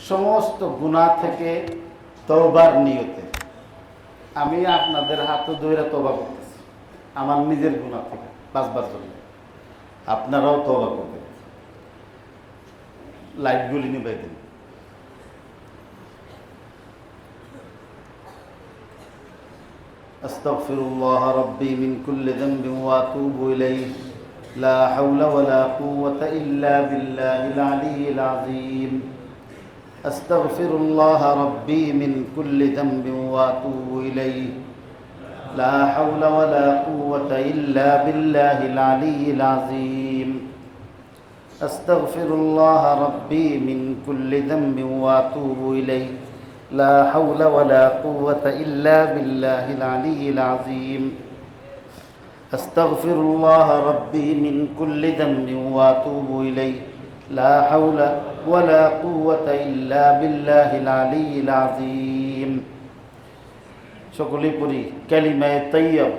সমস্ত গুনাহ থেকে তওবার নিয়তে আমি আপনাদের হাতে ধরে তওবা করতেছি, আমার নিজের গুনাহ থেকে বাঁচবার জন্য। আপনারাও তওবা করবেন। লাইটগুলি নিভাই দিন। আস্তাগফিরুল্লাহ রাব্বি মিন কুল্লি যামবিন ওয়া আতুবু ইলাইহি লা হাওলা ওয়ালা কুওয়াতা ইল্লা বিল্লাহিল আলিয়্যিল আযীম। আস্তাগফিরুল্লাহ রাব্বি মিন কুল্লি যামবিন ওয়া আতুবু ইলাইহি লা হাওলা ওয়ালা কুওয়াতা ইল্লা বিল্লাহিল আলিয়্যিল আযীম। আস্তাগফিরুল্লাহ রাব্বি মিন কুল্লি যামবিন ওয়া আতুবু ইলাইহি লা হাওলা ওয়ালা কুওয়াতা ইল্লা বিল্লাহিল আলিয়্যিল আযীম। আস্তাগফিরুল্লাহ রাব্বি মিন কুল্লি যামবিন ওয়া আতুবু ইলাইহি লা হাওলা ওয়ালা কুওয়াতা ইল্লা বিল্লাহিল আলিয়্যিল আযীম। সকলেই পড়ি কালিমায়ে তাইয়্যিব,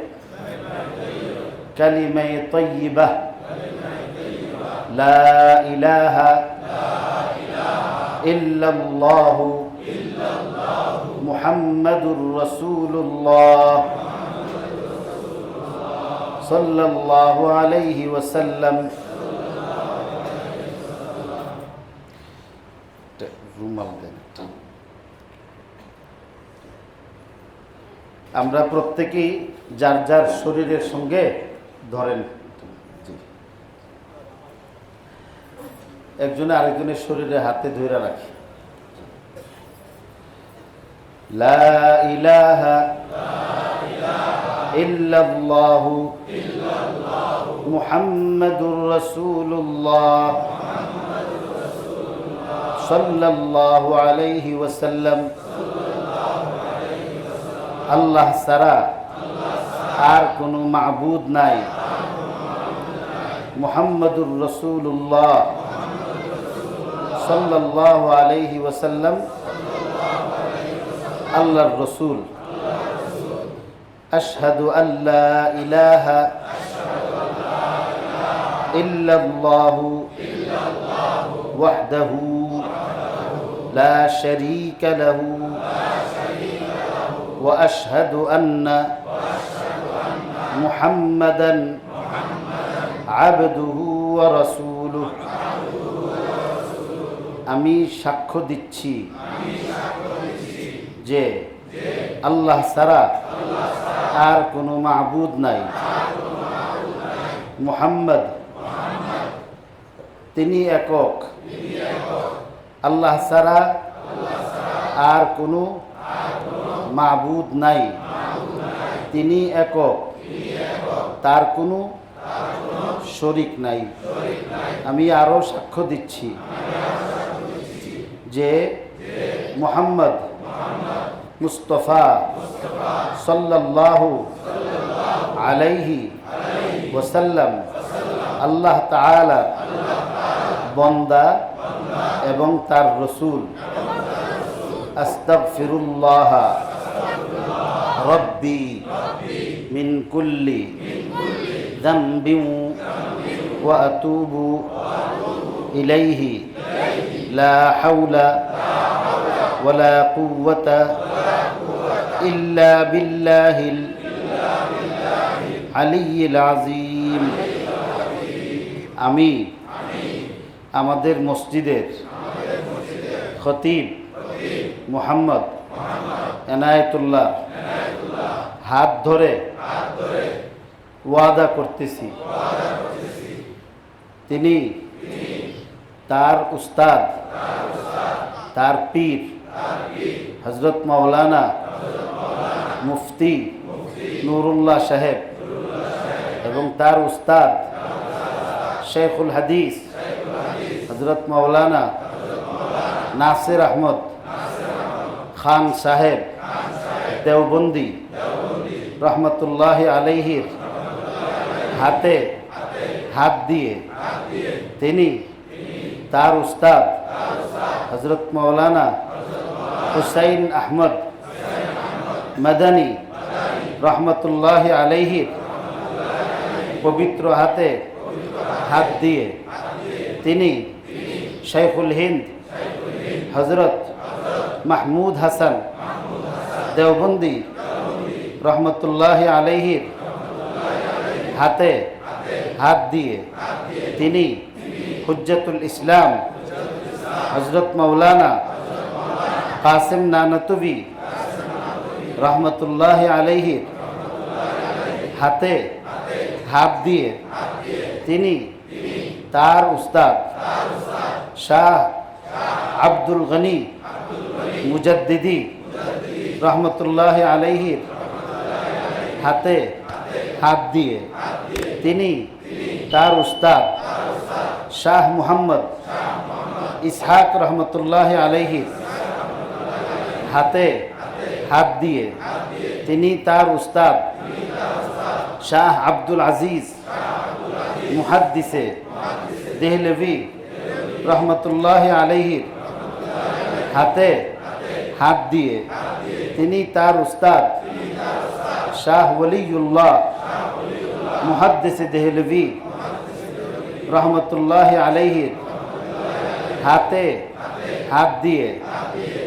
কালিমায়ে তাইয়্যিবাহ, লা ইলাহা ইল্লাল্লাহু মুহাম্মাদুর রাসূলুল্লাহ সাল্লাল্লাহু আলাইহি ওয়াসাল্লাম। রুমাল দেন। আমরা প্রত্যেকেই যার যার শরীরের সঙ্গে ধরেন, একজনে আরেকজনের শরীরে হাতে ধরে রাখি। লা ইলাহা ইল্লাল্লাহু মুহাম্মাদুর রাসূলুল্লাহ সাল্লাল্লাহু আলাইহি ওয়াসাল্লাম। আল্লাহ ছাড়া আর কোনো মাবুদ নাই, মুহাম্মাদুর রাসূলুল্লাহ সাল্লাল্লাহু আলাইহি ওয়াসাল্লাম আল্লাহর রাসূল। আশহাদু আল্লা ইলাহা ইল্লাল্লাহু ওয়াহদাহু লা শারীকা লাহু ওয়া আশহাদু আন্না মুহাম্মাদান আবদুহু ওয়া রাসূলুহু। আমি সাক্ষ্য দিচ্ছি যে আল্লাহ ছাড়া আর কোনো মাবুদ নাই, মুহাম্মদ তিনি একক, আল্লাহ ছাড়া আর কোনো মাবুদ নাই, তিনি একক, তার কোনো শরীক নাই। আমি আরো সাক্ষ্য দিচ্ছি যে মুহাম্মদ মুস্তাফা সাল্লাল্লাহু আলাইহি ওয়াসাল্লাম আল্লাহ তাআলা বান্দা এবং তার রাসূল। আস্তাগফিরুল্লাহ রাব্বি মিন কুল্লি যামবিন ওয়া আতুবু ইলাইহি লা হাওলা ওয়ালা কুওয়াতা ইল্লা বিল্লাহিল আলিয়্যিল আযীম। আমি আমাদের মসজিদের খতিব মুহাম্মদ এনায়েতুল্লাহ হাত ধরে ওয়াদা করতেছি তিনি তার উস্তাদ, তার পীর হযরত মাওলানা মুফতি নুরুল্লাহ সাহেব এবং তার উস্তাদ শেখুল হাদিস হযরত মাওলানা নাসির আহমদ খান সাহেব দেওবন্দি রহমতুল্লাহি আলাইহির হাতে হাত দিয়ে তিনি তার উস্তাদ হযরত মাওলানা হুসাইন আহমদ মাদানী রহমতুল্লাহি আলাইহির পবিত্র হাতে হাত দিয়ে তিনি শাইখুল হিন্দ হজরত মাহমুদ হাসান দেওবন্দি রহমতুল্লাহ আলাইহির হাতে হাত দিয়ে তিনি হুজ্জতুল ইসলাম হজরত মৌলানা কাসিম নানতুবি রহমতুল্লাহ আলাইহির হাতে হাত দিয়ে তিনি তার উস্তাদ শাহ আব্দুল গনি মুজাদ্দিদি রহমতুল্লাহ আলাইহির হাতে হাত দিয়ে তিনি তার উস্তাদ শাহ মুহাম্মদ ইসহাক রহমতুল্লাহ আলাইহির হাতে হাত দিয়ে তিনি তার উস্তাদ শাহ আব্দুল আজিজ মুহাদ্দিসে দেহলভি রহমতুল্লাহ আলাইহির হাতে হাত দিয়ে তিনি তার উস্তাদ শাহ ওলিউল্লাহ মুহাদ্দিসে দেহলভি রহমতুল্লাহ আলাইহির হাতে হাত দিয়ে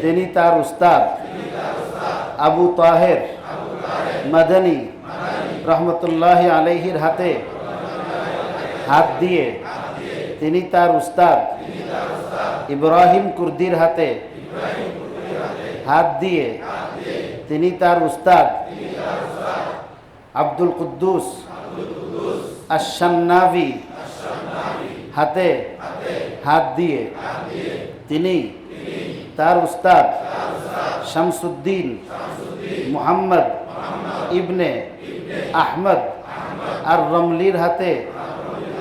তিনি তার উস্তাদ আবু তাহের মাদানী রহমতুল্লাহ আলাইহির হাতে হাত দিয়ে তিনি তার উস্তাদ ইব্রাহিম কুর্দির হাতে হাত দিয়ে তিনি তার উস্তাদ আব্দুল কুদ্দুস আশ-শান্নাবি হাতে হাত দিয়ে তিনি তার উস্তাদ শামসুদ্দিন মুহাম্মদ ইবনে আহমদ আর রমলির হাতে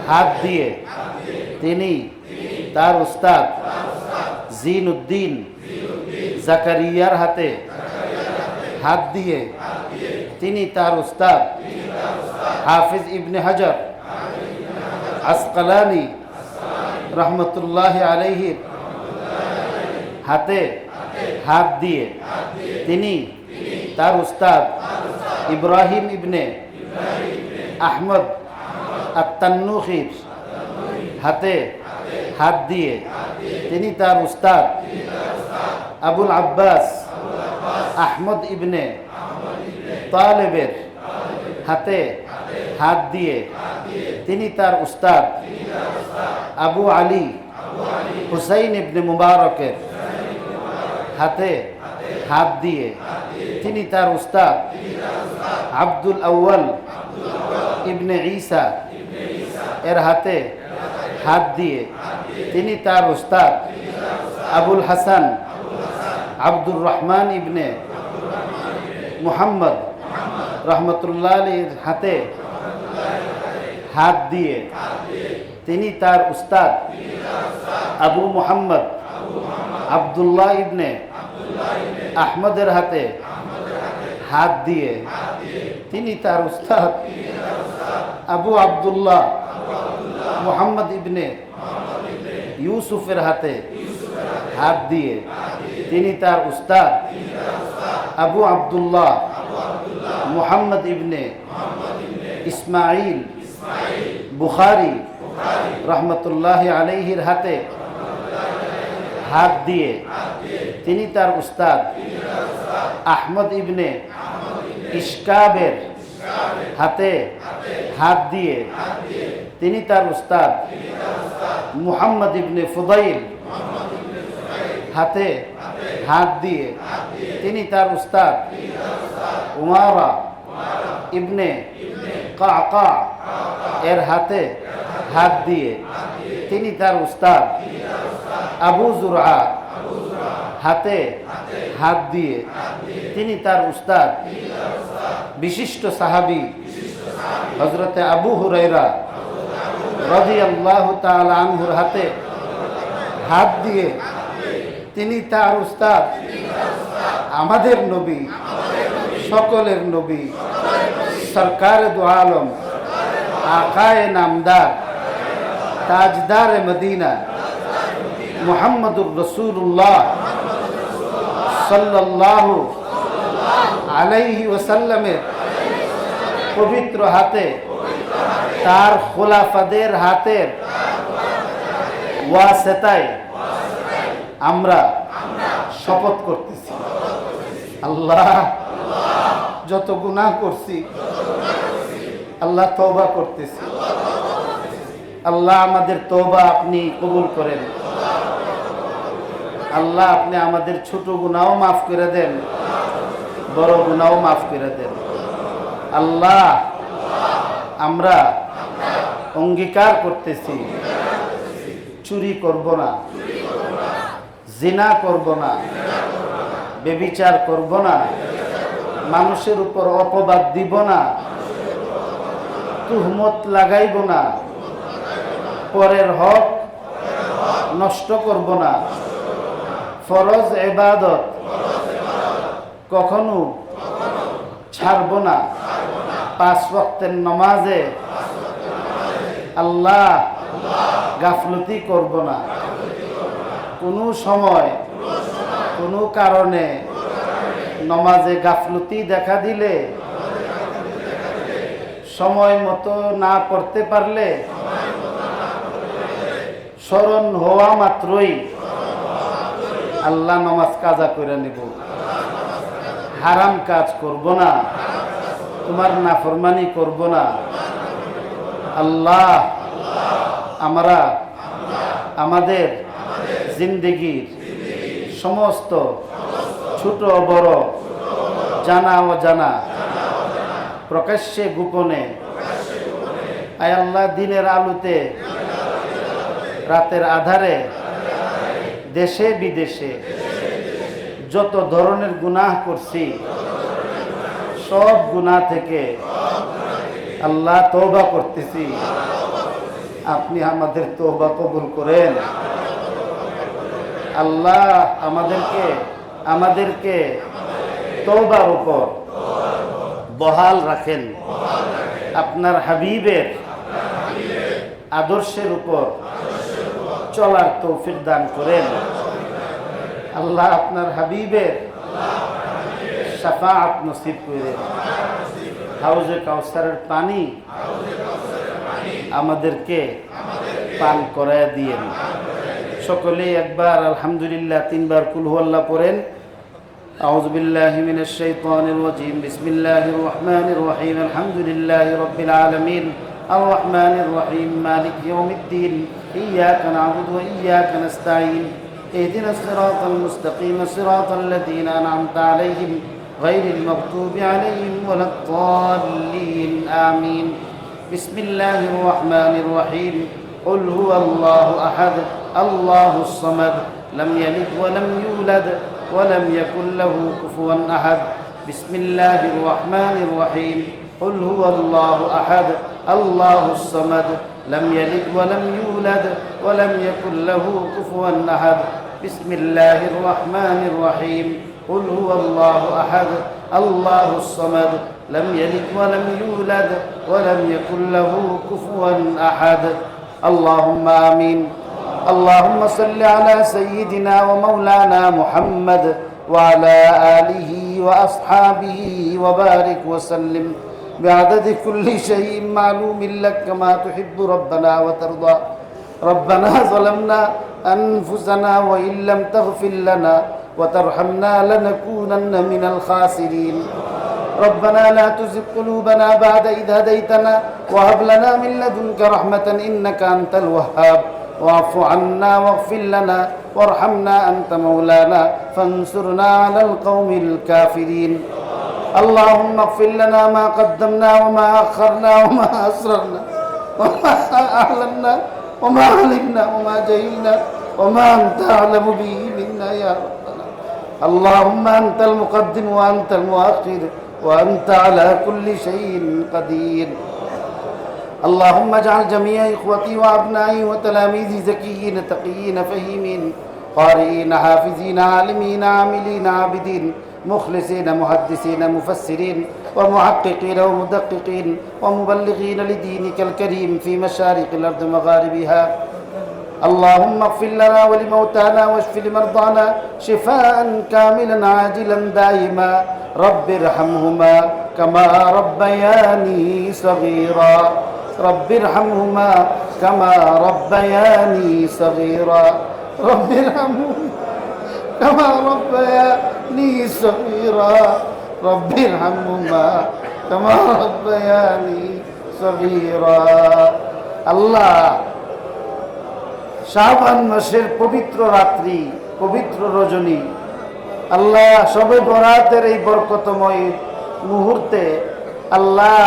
হাত দিয়ে তিনি তার উস্তাদ জিনউদ্দিন জাকারিয়ার হাতে হাত দিয়ে তিনি তার উস্তাদ হাফিজ ইবনে হাজার আসকালানি রহমতুল্লাহ আলাইহির হাতে হাত দিয়ে তিনি তার উস্তাদ ইব্রাহিম ইবনে আহমদ আত-তান্নুখির হাতে হাত দিয়ে তিনি তার উস্তাদ আবুল আব্বাস আহমদ ইবনে তালেবের হাতে হাত দিয়ে তিনি তার উস্তাদ আবু আলী হুসাইন ইবনে মুবারকের হাতে হাত দিয়ে তিনি তার উস্তাদ আব্দুল আউয়াল ইবনে ঈসা এর হাতে হাত দিয়ে তিনি তার উস্তাদ আবুল হাসান আব্দুর রহমান ইবনে মুহাম্মদ রহমতুল্লাহ আলাইহির হাতে হাত দিয়ে তিনি তার উস্তাদ আবু মুহাম্মদ আব্দুল্লাহ ইবনে আহমদের হাতে হাত দিয়ে তিনি তার উস্তাদ আবু আব্দুল্লাহ মুহাম্মদ ইবনে ইউসুফের হাতে হাত দিয়ে তিনি তার উস্তাদ আবু আব্দুল্লাহ মুহাম্মদ ইবনে ইসমাইল বুখারী রহমতুল্লাহ আলাইহির হাতে হাত দিয়ে তিনি তার উস্তাদ আহমদ ইবনে ইশকাবের হাতে হাত দিয়ে তিনি তার উস্তাদ মুহাম্মদ ইবনে ফুদাইল হাতে হাত দিয়ে তিনি তার উস্তাদ উমারা ইবনে কাকা এর হাতে হাত দিয়ে তিনি তার উস্তাদ আবু জুরআ হাতে হাত দিয়ে তিনি তার উস্তাদ বিশিষ্ট সাহাবী হযরতে আবু হুরায়রা রাদিয়াল্লাহু তাআলা আনহুর হাতে হাত দিয়ে তিনি তার উস্তাদ আমাদের নবী সকলের নবী সরকার দু আলম আকায়ে নামদার তাজদার মদিনা মুহাম্মদুর রাসূলুল্লাহ সাল্লাল্লাহু আলাইহি ওয়াসাল্লামের পবিত্র হাতে তার খোলাফাদের হাতের ওয়াসিতায় আমরা শপথ করতেছি আল্লাহ যত গুনাহ করছি আল্লাহ তওবা করতেছি আল্লাহ আমাদের তওবা আপনি কবুল করেন আল্লাহ আপনি আমাদের ছোট গুনাহও মাফ করে দেন বড় গুনাহও মাফ করে দেন আল্লাহ আমরা অঙ্গীকার করতেছি চুরি করব না জিনা করব না ব্যভিচার করব না মানুষের উপর অপবাদ দিব না তুহমত লাগাইব না পরের হক নষ্ট করব না ফরজ ইবাদত কখনো ছাড়ব না 5 ওয়াক্তের নামাজে আল্লাহ গাফলতি করব না কোনো সময় কোনো কারণে নামাজে গাফলতি দেখা দিলে সময় মতো না পড়তে পারলে স্মরণ হওয়া মাত্রই আল্লাহ নামাজ কাজা করে নেব হারাম কাজ করব না তোমার নাফরমানি করব না আল্লাহ আমরা আমাদের জিন্দেগির সমস্ত ছোট বড় জানা অজানা প্রকাশ্যে গোপনে আয় আল্লাহ দিনের আলোতে রাতের আধারে দেশে বিদেশে যত ধরনের গুনাহ করছি সব গুনাহ থেকে আল্লাহ তওবা করতেছি আপনি আমাদের তওবা কবুল করেন আল্লাহ আমাদেরকে তওবার উপর বহাল রাখেন আপনার হাবিবের আদর্শের উপর চলার তৌফিক দান করেন আল্লাহ আপনার হাবিবের শাফাআত নসিব করেন হাউজে কাউসারের পানি আমাদেরকে পান করায় দিয়েন সকলে একবার আলহামদুলিল্লাহ 3 বার কুল হুয়াল্লাহ পড়েন আউযু বিল্লাহি মিনাশ শাইতানির রাজীম বিসমিল্লাহির রহমানির রহিম আলহামদুলিল্লাহি রাব্বিল আলামিন আর রহমানির রহিম মালিকি ইয়াউমিদ্দিন ইয়াকা না'বুদু ওয়া ইয়াকা নাস্তাঈন ইহদিনাস সিরাতাল মুস্তাকিম সিরাতাল লাযীনা আন'আমতা আলাইহিম গায়রিল মাগদুবি আলাইহিম ওয়ালাদ দাল্লিন আমিন বিসমিল্লাহির রহমানির রহিম قل هو الله أحد الله الصمد لم يلد ولم يولد ولم يكن له كفوا أحد بسم الله الرحمن الرحيم قل هو الله أحد الله الصمد لم يلد ولم يولد ولم يكن له كفوا أحد بسم الله الرحمن الرحيم قل هو الله أحد الله الصمد لم يلد ولم يولد ولم يكن له كفوا أحد اللهم آمين اللهم صل على سيدنا ومولانا محمد وعلى آله وأصحابه وبارك وسلم بعدد كل شيء معلوم لك كما تحب ربنا وترضى ربنا ظلمنا أنفسنا وإن لم تغفر لنا وترحمنا لنكونن من الخاسرين ربنا لا تزغ قلوبنا بعد إذ هديتنا وهب لنا من لدنك رحمة إنك أنت الوهاب واعف عنا واغفر لنا وارحمنا أنت مولانا فانصرنا على القوم الكافرين اللهم اغفر لنا ما قدمنا وما أخرنا وما أسررنا وما أعلنا وما علمنا وما جهلنا وما أنت أعلم به منا يا ربنا اللهم أنت المقدم وأنت المؤخر وأنت على كل شيء قدير اللهم اجعل جميع إخوتي وأبنائي وتلاميذي ذكيين تقيين فهيمين قارئين حافظين عالمين عاملين عابدين مخلصين محدثين مفسرين ومحققين ومدققين ومبلغين لدينك الكريم في مشارق الأرض ومغاربها اللهم اغفر لنا ولموتانا واشف لمرضانا شفاء كاملا عاجلا دائما رب ارحمهما كما ربياني صغيرا رب ارحمهما كما ربياني صغيرا رب ارحمهما كما ربياني صغيرا رب ارحمهما كما ربياني صغيرا আল্লাহ শাবান মাসের পবিত্র রাত্রি, পবিত্র রজনী, আল্লাহ শবে বরাতের এই বরকতময় মুহূর্তে আল্লাহ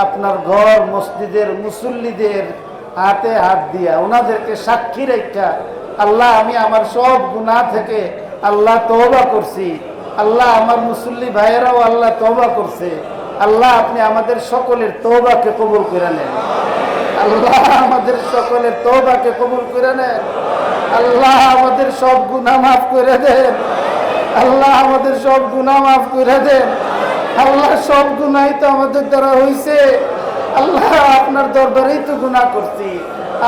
আপনার ঘর মসজিদের মুসল্লিদের হাতে হাত দিয়া ওনাদেরকে সাক্ষী রেখা আল্লাহ আমি আমার সব গুনাহ থেকে আল্লাহ তওবা করছি। আল্লাহ আমার মুসল্লি ভাইয়েরাও আল্লাহ তওবা করছে। আল্লাহ আপনি আমাদের সকলের তওবাকে কবুল করে নেন। আল্লাহ আমাদের সকলের তওবাকে কবুল করে নেন। আল্লাহ আমাদের সব গুনাহ মাফ করে দেন। আল্লাহ আমাদের সব গুনাহ মাফ করে দেন। আল্লাহ সব গুনাহই তো আমাদের দ্বারা হইছে। আল্লাহ আপনার দরবারেই তো গুনাহ করছি।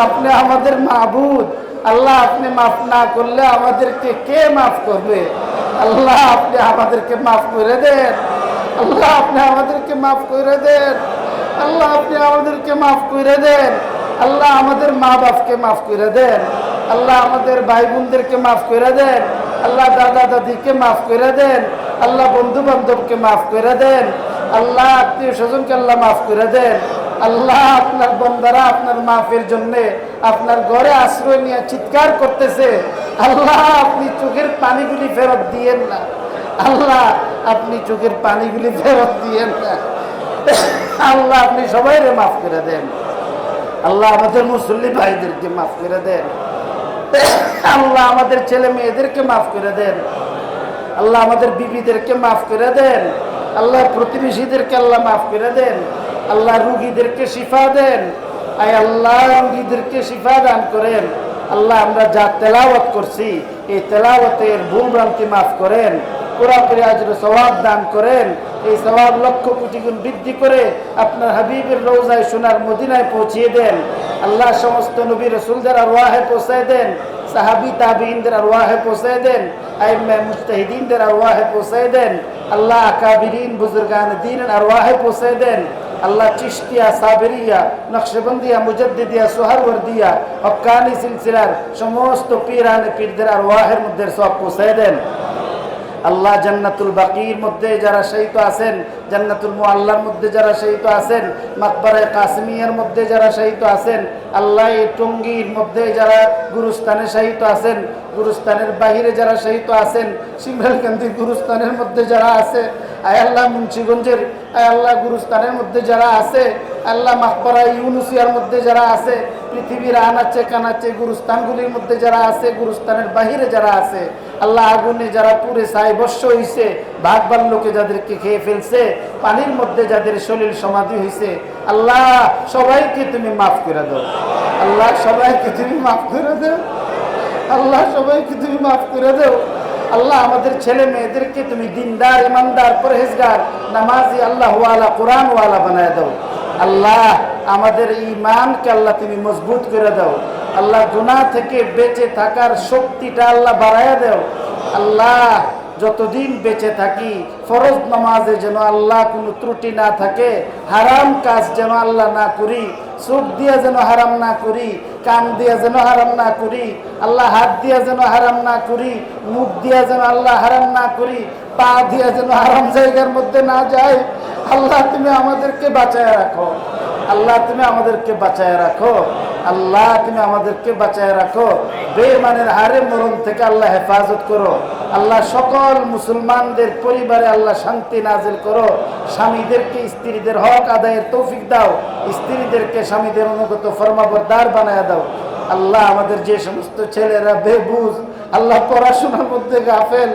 আপনি আমাদের মাবুদ। আল্লাহ আপনি মাফ না করলে আমাদেরকে কে মাফ করবে? আল্লাহ আপনি আমাদেরকে মাফ করে দেন। আল্লাহ আপনি আমাদেরকে মাফ করে দেন। আল্লাহ আপনি আমাদেরকে মাফ করে দেন। আল্লাহ আমাদের মা বাপকে মাফ করে দেন। আল্লাহ আমাদের ভাই বোনদেরকে মাফ করে দেন। আল্লাহ দাদা দাদিকে মাফ করে দেন। আল্লাহ বন্ধু বান্ধবকে মাফ করে দেন। আল্লাহ আত্মীয় স্বজনকে আল্লাহ মাফ করে দেন। আল্লাহ আপনার বন্দারা আপনার মাফের জন্য আপনার ঘরে আশ্রয় নিয়ে চিৎকার করতেছে। আল্লাহ আপনি চোখের পানিগুলি ফেরত দিয়েন না। আল্লাহ আপনি চোখের পানিগুলি ফেরত দিয়েন না। আল্লাহ আপনি সবাইকে মাফ করে দেন। আল্লাহ আমাদের মুসল্লি ভাইদেরকে মাফ করে দেন। আল্লাহ আমাদের ছেলে মেয়েদেরকে মাফ করে দেন। আল্লাহ আমাদের বিবিদেরকে মাফ করে দেন। আল্লাহ প্রতিবেশীদেরকে আল্লাহ মাফ করে দেন। আল্লাহ রুগীদেরকে শিফা দেন। আয় আল্লাহ রুগীদেরকে শিফা দান করেন। আল্লাহ আমরা যা তেলাওয়াত করছি এই তেলাওয়াতের ভুল ভ্রান্তি মাফ করেন। পুরাপুরি আজরে সওয়াব দান করেন। এই সওয়াব লক্ষ কোটি গুণ বৃদ্ধি করে আপনার হাবিবের রওজায় সোনার মদিনায় পৌঁছিয়ে দেন। আল্লাহ সমস্ত নবী রাসূলদের আরওয়াহে পৌঁছায় দেন। সাহাবী তাবিঈনদের আরওয়াহে পৌঁছায় দেন। আইম্মা মুজতাহিদিনদের আরওয়াহে পৌঁছায় দেন। আল্লাহ আকাবিরিন বুজুর্গান দ্বীনের আরওয়াহে পৌঁছায় দেন। আল্লাহ চিশতিয়া, সাবেরিয়া, নকশবন্দিয়া, মুজাদ্দিদিয়া, সোহরওয়ার্দিয়া, হক্কানি সিলসিলার সমস্ত পীরানে পীরদের আরওয়াহের মধ্যে সব পৌঁছায় দেন। আল্লাহ জান্নাতুল বাকির মধ্যে যারা শহীদ আছেন, জান্নাতুল মুআল্লার মধ্যে যারা শহীদ আছেন, মাকবারায়ে কাসিমিয়ার মধ্যে যারা শহীদ আছেন, আল্লাহ এই টঙ্গীর মধ্যে যারা গুরুস্থানে শহীদ আছেন, গুরুস্থানের বাহিরে যারা শহীদ আছেন, সিমরালকান্দির গুরুস্থানের মধ্যে যারা আছে, আয় আল্লাহ মুন্সিগঞ্জের আয় আল্লাহ গুরুস্থানের মধ্যে যারা আছে, আল্লাহ মাকবারা ইউনুসিয়ার মধ্যে যারা আছে, পৃথিবীর আনাচে কানাচে গুরুস্থানগুলির মধ্যে যারা আছে, গুরুস্থানের বাহিরে যারা আছে, আল্লাহ আগুনে যারা পুরে ছাই বর্ষ হইছে, বাঘ ভাল্লুকে যাদেরকে খেয়ে ফেলছে, পানির মধ্যে যাদের সলিল সমাধি হইছে, আল্লাহ সবাইকে তুমি মাফ করে দাও। আল্লাহ সবাইকে তুমি মাফ করে দাও। আল্লাহ সবাইকে তুমি মাফ করে দাও। আল্লাহ আমাদের ছেলে মেয়েদেরকে তুমি দিনদার, ইমানদার, পরহেজগার, নামাজি, আল্লাহ ওয়ালা, কোরআন ওয়ালা বানায় দাও। আল্লাহ আমাদের ঈমানকে আল্লাহ তুমি মজবুত করে দাও। আল্লাহ গুনাহ থেকে বেঁচে থাকার শক্তিটা আল্লাহ বাড়ায়া দাও। আল্লাহ যতদিন বেঁচে থাকি ফরজ নামাজে যেন আল্লাহ কোনো ত্রুটি না থাকে, হারাম কাজ যেন আল্লাহ না করি, চোখ দিয়া যেন হারাম না করি, কান দিয়া যেন হারাম না করি, আল্লাহ হাত দিয়া যেন হারাম না করি, মুখ দিয়া যেন আল্লাহ হারাম না করি, পা দিয়া যেন হারাম জায়গার মধ্যে না যায়। আল্লাহ তুমি আমাদেরকে বাঁচায় রাখো। আল্লাহ তুমি আমাদেরকে বাঁচায় রাখো। আল্লাহ তুমি আমাদেরকে বাঁচায় রাখো। বেঈমানের হারে মরণ থেকে আল্লাহ হেফাজত করো। আল্লাহ সকল মুসলমানদের পরিবারে আল্লাহ শান্তি নাজিল করো। স্বামীদেরকে স্ত্রীদের হক আদায়ের তৌফিক দাও। স্ত্রীদেরকে স্বামীদের অনুগত ফরমাবরদার বানায় দাও। আল্লাহ আমাদের যে সমস্ত ছেলেরা বেবুঝ, আল্লাহ পড়াশোনার মধ্যে গাফেল,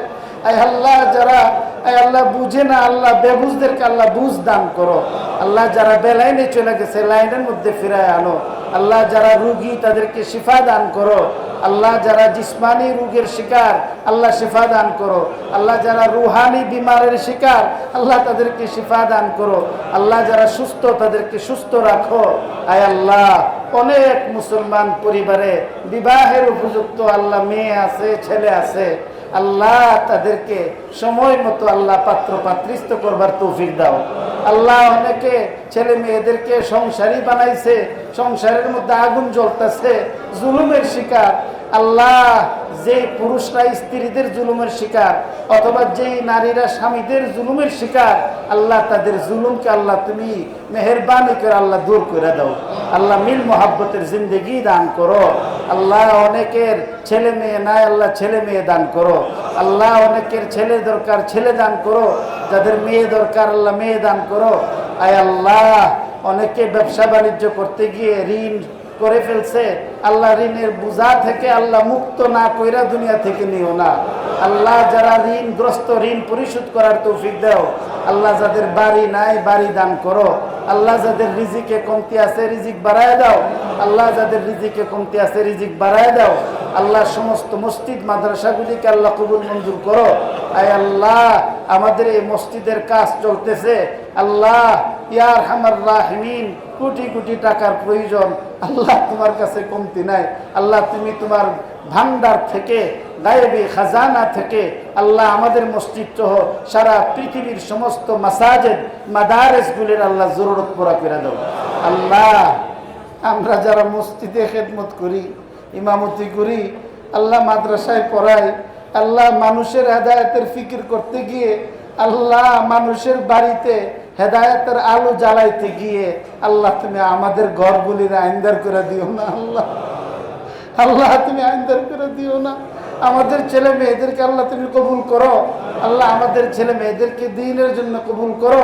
আয় আল্লাহ যারা আয় আল্লাহ বুঝে না, আল্লাহ বেবুঝদেরকে আল্লাহ বুঝ দান করো। আল্লাহ যারা বেলাইনে চলে গেছে লাইনের মধ্যে ফিরায় আনো। আল্লাহ যারা রুগী তাদেরকে শিফা দান করো। আল্লাহ যারা জিসমানি রোগের শিকার আল্লাহ শিফা দান করো। আল্লাহ যারা রুহানি বিমারের শিকার আল্লাহ তাদেরকে শিফা দান করো। আল্লাহ যারা সুস্থ তাদেরকে সুস্থ রাখো। আয় আল্লাহ অনেক মুসলমান পরিবারে বিবাহের উপযুক্ত আল্লাহ মেয়ে আছে, ছেলে আছে, আল্লাহ তাদেরকে সময় মতো আল্লাহ পাত্র পাত্রীস্থ করবার তৌফিক দাও। আল্লাহ অনেকে ছেলে মেয়েদেরকে সংসারী বানাইছে, সংসারের মধ্যে আগুন জ্বলতেছে, জুলুমের শিকার, আল্লাহ যে পুরুষরা স্ত্রীদের জুলুমের শিকার অথবা যেই নারীরা স্বামীদের জুলুমের শিকার, আল্লাহ তাদের জুলুমকে আল্লাহ তুমি মেহেরবানি করে আল্লাহ দূর করে দাও। আল্লাহ মিল মোহাব্বতের জিন্দগি দান করো। আল্লাহ অনেকের ছেলে মেয়ে নাই, আল্লাহ ছেলে মেয়ে দান করো। আল্লাহ অনেকের ছেলে দরকার, ছেলে দান করো। যাদের মেয়ে দরকার আল্লাহ মেয়ে দান করো। আয় আল্লাহ অনেকে ব্যবসা বাণিজ্য করতে গিয়ে ঋণ করে ফেলছে, আল্লাহ ঋণের বোঝা থেকে আল্লাহ মুক্ত না কইরা দুনিয়া থেকে নিও না। আল্লাহ যারা ঋণগ্রস্ত ঋণ পরিশোধ করার তৌফিক দাও। আল্লাহ যাদের বাড়ি নাই বাড়ি দান করো। আল্লাহ যাদের রিজিকে কমতি আছে রিজিক বাড়ায় দাও। আল্লাহ যাদের রিজিকে কমতি আছে রিজিক বাড়ায় দাও। আল্লাহ সমস্ত মসজিদ মাদ্রাসাগুলিকে আল্লাহ কবুল মঞ্জুর করো। আয় আল্লাহ আমাদের এই মসজিদের কাজ চলতেছে, আল্লাহ ইয়া আরহামার রাহিমিন কোটি কোটি টাকার প্রয়োজন, আল্লাহ তোমার কাছে কমতি নাই। আল্লাহ তুমি তোমার ভান্ডার থেকে গায়েবী খাজানা থেকে আল্লাহ আমাদের মসজিদ সহ সারা পৃথিবীর সমস্ত মাসাজিদ মাদারেসগুলির আল্লাহ জরুরত পুরা করে দাও। আল্লাহ আমরা যারা মসজিদে খেদমত করি, ইমামতি করি, আল্লাহ মাদ্রাসায় পড়াই, আল্লাহ মানুষের হেদায়েতের ফিকির করতে গিয়ে, আল্লাহ মানুষের বাড়িতে হেদায়েতের আলো জ্বালাইতে গিয়ে আল্লাহ তুমি আমাদের ঘরগুলির আইনদার করে দিও না। আল্লাহ আল্লাহ তুমি আইনদার করে দিও না। আমাদের ছেলে মেয়েদেরকে আল্লাহ তুমি কবুল করো। আল্লাহ আমাদের ছেলে মেয়েদেরকে দ্বীনের জন্য কবুল করো।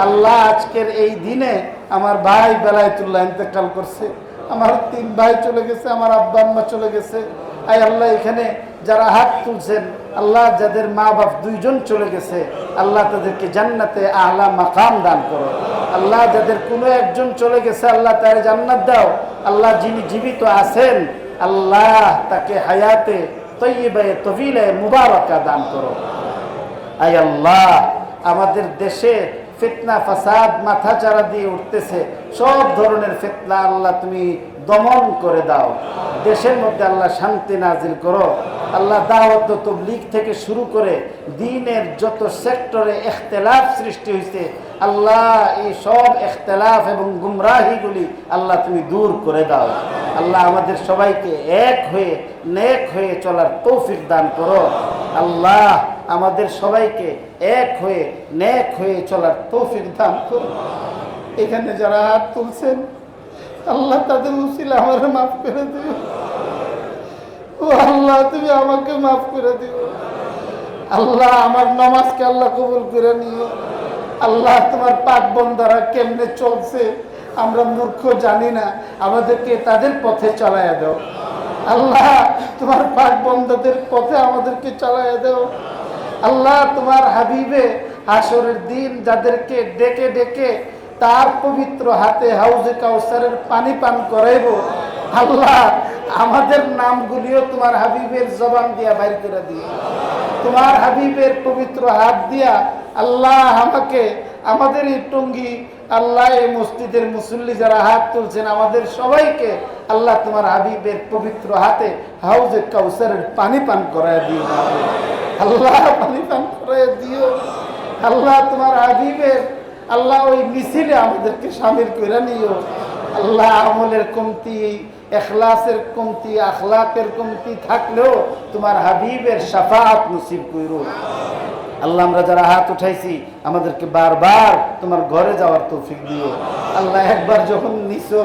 আল্লাহ আজকের এই দিনে আমার ভাই বেলায়েতুল্লাহ ইন্তেকাল করছে, আমার 3 ভাই চলে গেছে, আমার আব্বা আম্মা চলে গেছে। আয় আল্লাহ এখানে যারা হাত তুলছেন, আল্লাহ যাদের মা বাপ 2 জন চলে গেছে, আল্লাহ তাদেরকে জান্নাতে আলা মাকাম দান করো। আল্লাহ যাদের কোনো একজন চলে গেছে, আল্লাহ তার জান্নাত দাও। আল্লাহ যিনি জীবিত আছেন, আল্লাহ তাকে হায়াতে তয়্যিবায়ে তবিলায়ে মুবারাকা দান করো। আয় আল্লাহ আমাদের দেশে ফিতনা ফাসাদ মাথা চারা দিয়ে উঠতেছে, সব ধরনের ফিতনা আল্লাহ তুমি দমন করে দাও। দেশের মধ্যে আল্লাহ শান্তি নাজিল করো। আল্লাহ দাওয়াত ও তাবলীগ থেকে শুরু করে দ্বীনের যত সেক্টরে ইখতিলাফ সৃষ্টি হয়েছে, আল্লাহ এই সব ইখতিলাফ এবং গুমরাহিগুলি আল্লাহ তুমি দূর করে দাও। আল্লাহ আমাদের সবাইকে এক হয়ে নেক হয়ে চলার তৌফিক দান করো। আল্লাহ আমাদের সবাইকে এক হয়ে নেক হয়ে চলার তৌফিক দান করো। এখানে যারা হাত তুলছেন, আল্লাহ তাদের উসিলা আমার মাফ করে দিও। ও আল্লাহ তুমি আমাকে মাফ করে দিও। আল্লাহ আমার নামাজকে আল্লাহ কবুল করে নিও। আল্লাহ তোমার পাক বান্দারা কেমনে চলছে আমরা মূর্খ জানি না, আমাদেরকে তাদের পথে চালায়া দাও। আল্লাহ তোমার পাক বান্দাদের পথে আমাদেরকে চালায়া দাও। আল্লাহ তোমার হাবিবে হাসরের দিন যাদেরকে ডেকে ডেকে তার পবিত্র হাতে হাউজে কাউসারের পানি পান করাইব, আল্লাহ আমাদের নামগুলিও তোমার হাবিবের জবান দিয়া বাইর করে দিও। তোমার হাবিবের পবিত্র হাত দিয়া আল্লাহ আমাকে, আমাদের এই টঙ্গী, আল্লাহ এই মসজিদের মুসল্লি যারা হাত তুলছেন আমাদের সবাইকে আল্লাহ তোমার হাবিবের পবিত্র হাতে হাউজে কাউসারের পানি পান করায় দিও। আল্লাহ পানি পান করায় দিও। আল্লাহ তোমার হাবিবের আল্লাহ ওই মিছিলে আমাদেরকে শামিল করে নিও। আল্লাহ আমলের কমতি, এখলাসের কমতি, আখলাকের কমতি থাকলেও তোমার হাবিবের শাফাআত নসিব করো। আল্লাহ আমরা যারা হাত উঠাইছি আমাদেরকে বারবার তোমার ঘরে যাওয়ার তৌফিক দিও। আল্লাহ একবার যখন নিছো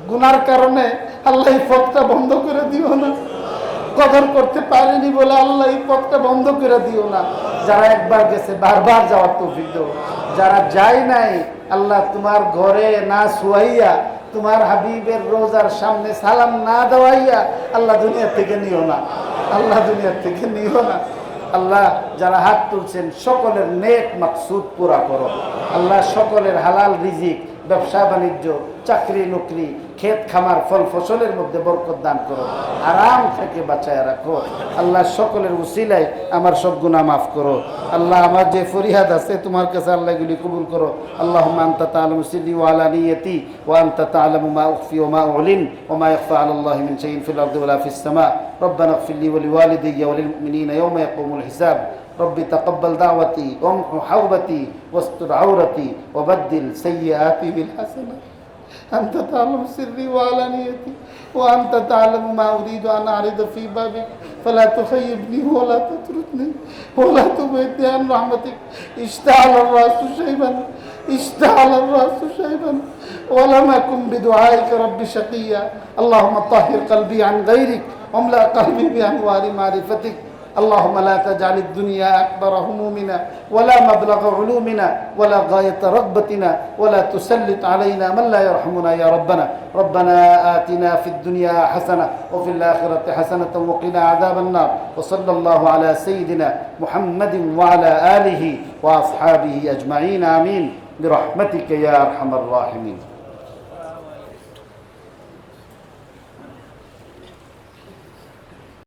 গুনার কারণে আল্লাহ এই পথটা বন্ধ করে দিও না। কদর করতে পারেনি বলে আল্লাহ এই পথটা বন্ধ করে দিও না। যারা একবার গেছে বারবার যাওয়ার তৌফিক দিও। যারা যায় নাই আল্লাহ তোমার ঘরে না শুয়াইয়া, তোমার হাবিবের রোজার সামনে সালাম না দেওয়াইয়া আল্লাহ দুনিয়া থেকে নিও না। আল্লাহ দুনিয়া থেকে নিও না। আল্লাহ যারা হাত তুলছেন সকলের নেক মাকসুদ পুরা করো। আল্লাহ সকলের হালাল রিজিক, ব্যবসা বাণিজ্য, চাকরি নকরি, ক্ষেত খামার ফল ফসলের মধ্যে বরকত দান করো, আরাম থেকে বাঁচায় রাখো। আল্লাহ সকলের উসিলায় আমার সব গুনাহ মাফ করো। আল্লাহ আমার যে ফরিয়াদ আছে তোমার কাছে আল্লাহ এগুলি কবুল করো। আল্লাহুম্মা আনতা তা'লামু সিররি ওয়া আলানিয়াতি ওয়া আনতা তা'লামু মা উখফি ওয়া মা উলিন ওয়া মা ইয়াখফা 'আলাল্লাহি মিন শাইইন ফিল আরদি ওয়া লা ফিস সামা। রব্বানা ইগফির লি ওয়া লিওয়ালিদাইয়া ওয়া লিল মুমিনিনা ইয়াওমা ইয়াকুমুল হিসাব। ربي تقبل دعوتي وامحو حوبتي واستر عورتي وبدل سيئاتي بالحسنات أنت تعلم سري وعلانيتي وأنت تعلم ما أريد أن أعرض في بابك فلا تخيبني ولا تتركني ولا تبعدني عن رحمتك. اشتعل الرأس شيبا اشتعل الرأس شيبا ولم أكن بدعائك رب شقيا. اللهم طهر قلبي عن غيرك واملأ قلبي بأنوار معرفتك. اللهم لا تجعل الدنيا أكبر همومنا ولا مبلغ علومنا ولا غاية رغبتنا ولا تسلط علينا من لا يرحمنا يا ربنا. ربنا آتنا في الدنيا حسنة وفي الآخرة حسنة وقنا عذاب النار. وصلى الله على سيدنا محمد وعلى آله وأصحابه أجمعين آمين برحمتك يا أرحم الراحمين.